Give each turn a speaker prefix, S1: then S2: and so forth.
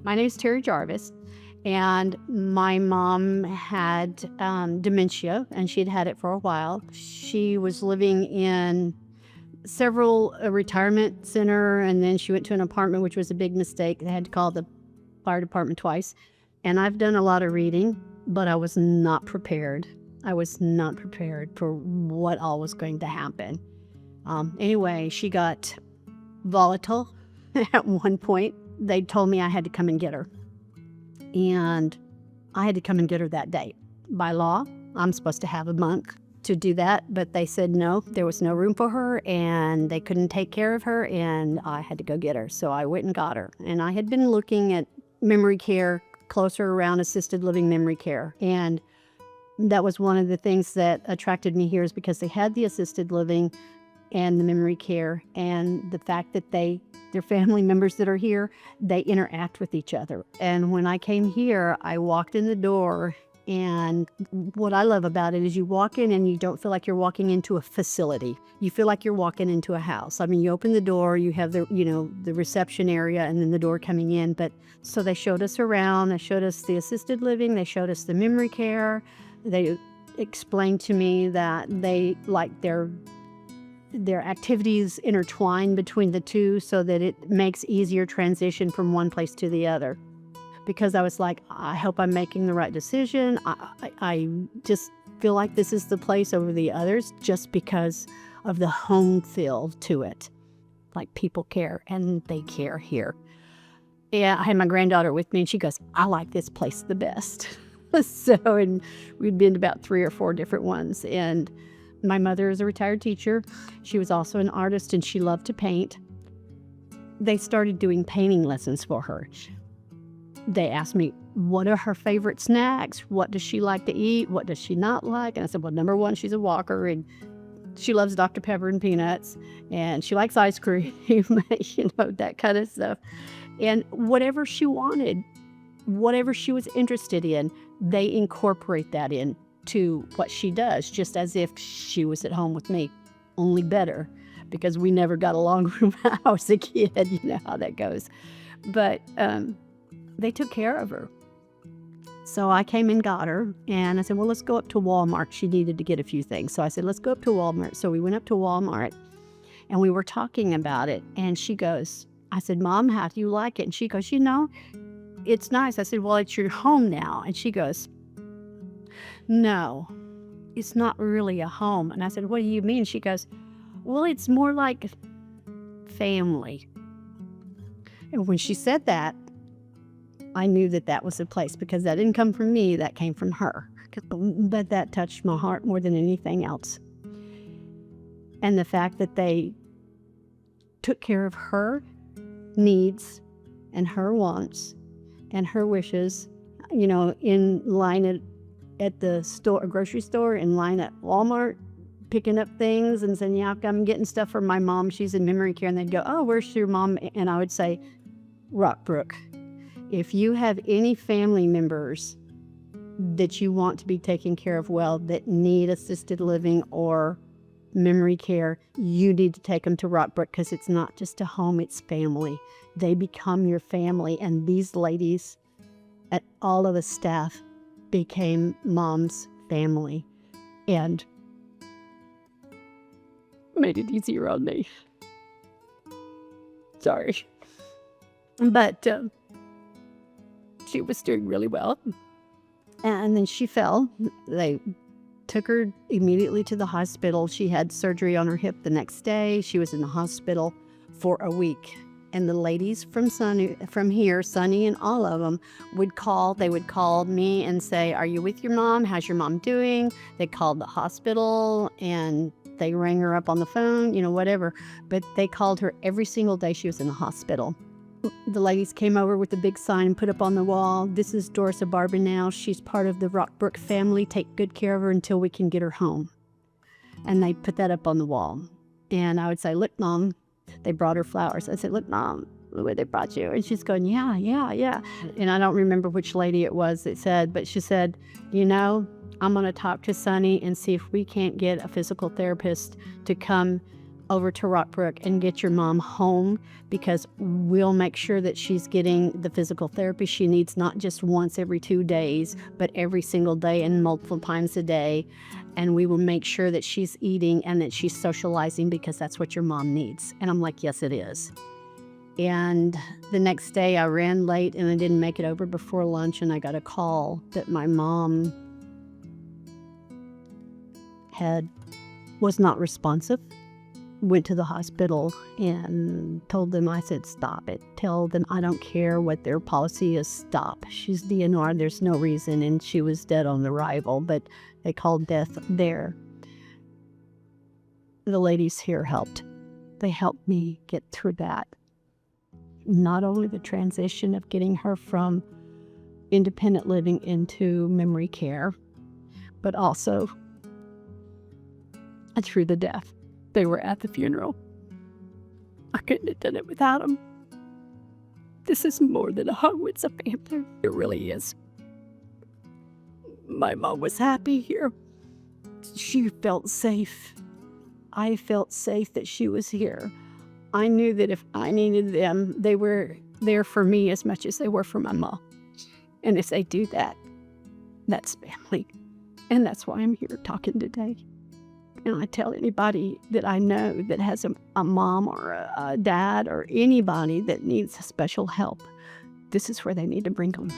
S1: My name is Terri Jarvis, and my mom had dementia, and she'd had it for a while. She was living in several retirement center, and then she went to an apartment, which was a big mistake. They had to call the fire department twice. And I've done a lot of reading, but I was not prepared. I was not prepared for what all was going to happen. Anyway, she got volatile at one point. They told me I had to come and get her. And I had to come and get her that day. By law, I'm supposed to have a month to do that, but they said no, there was no room for her, and they couldn't take care of her, and I had to go get her. So I went and got her. And I had been looking at memory care, closer around assisted living memory care. And that was one of the things that attracted me here, is because they had the assisted living and the memory care, and the fact that their family members that are here, they interact with each other. And when I came here, I walked in the door, and what I love about it is you walk in and you don't feel like you're walking into a facility. You feel like you're walking into a house. I mean, you open the door, you have the reception area and then the door coming in. But so they showed us around, they showed us the assisted living, they showed us the memory care. They explained to me that they like their activities intertwine between the two so that it makes easier transition from one place to the other. Because I was like, I hope I'm making the right decision. I just feel like this is the place over the others just because of the home feel to it. Like people care, and they care here. Yeah, I had my granddaughter with me, and she goes, I like this place the best. And we'd been to about 3 or 4 different ones. And my mother is a retired teacher. She was also an artist, and she loved to paint. They started doing painting lessons for her. They asked me, what are her favorite snacks? What does she like to eat? What does she not like? And I said, well, number one, she's a walker, and she loves Dr. Pepper and peanuts, and she likes ice cream, that kind of stuff. And whatever she wanted, whatever she was interested in, they incorporate that into what she does, just as if she was at home with me, only better, because we never got along from when I was a kid. You know how that goes. But they took care of her. So I came and got her, and I said, well, let's go up to Walmart. She needed to get a few things. So I said, let's go up to Walmart. So we went up to Walmart, and we were talking about it. And she goes, I said, Mom, how do you like it? And she goes, it's nice. I said, well, it's your home now. And she goes, no, it's not really a home. And I said, what do you mean? She goes, well, it's more like family. And when she said that, I knew that was the place, because that didn't come from me, that came from her. But that touched my heart more than anything else. And the fact that they took care of her needs and her wants and her wishes, in line at the store, grocery store, in line at Walmart, picking up things and saying, yeah, I'm getting stuff for my mom. She's in memory care. And they'd go, oh, where's your mom? And I would say, Rockbrook. If you have any family members that you want to be taken care of well, that need assisted living or memory care, you need to take them to Rockbrook, because it's not just a home, it's family. They become your family. And these ladies, at all of the staff, became Mom's family and made it easier on me. Sorry. But she was doing really well. And then she fell. They took her immediately to the hospital. She had surgery on her hip the next day. She was in the hospital for a week. And the ladies from here, Sunny and all of them, would call. They would call me and say, are you with your mom? How's your mom doing? They called the hospital, and they rang her up on the phone, whatever. But they called her every single day she was in the hospital. The ladies came over with a big sign and put up on the wall, this is Dorsa Barber now. She's part of the Rockbrook family. Take good care of her until we can get her home. And they put that up on the wall. And I would say, look, Mom, they brought her flowers. I said, look, Mom, look what they brought you. And she's going, yeah. And I don't remember which lady it was that said, but she said, I'm going to talk to Sunny and see if we can't get a physical therapist to come over to Rockbrook and get your mom home, because we'll make sure that she's getting the physical therapy she needs, not just once every 2 days, but every single day and multiple times a day. And we will make sure that she's eating and that she's socializing, because that's what your mom needs. And I'm like, yes, it is. And the next day I ran late and I didn't make it over before lunch, and I got a call that my mom was not responsive. Went to the hospital and told them, I said, stop it. Tell them I don't care what their policy is, stop. She's DNR, there's no reason, and she was dead on arrival, but they called death there. The ladies here helped. They helped me get through that. Not only the transition of getting her from independent living into memory care, but also through the death. They were at the funeral. I couldn't have done it without them. This is more than a home, it's a family. It really is. My mom was happy here. She felt safe. I felt safe that she was here. I knew that if I needed them, they were there for me as much as they were for my mom. And if they do that, that's family. And that's why I'm here talking today. And I tell anybody that I know that has a mom or a dad or anybody that needs special help, this is where they need to bring them.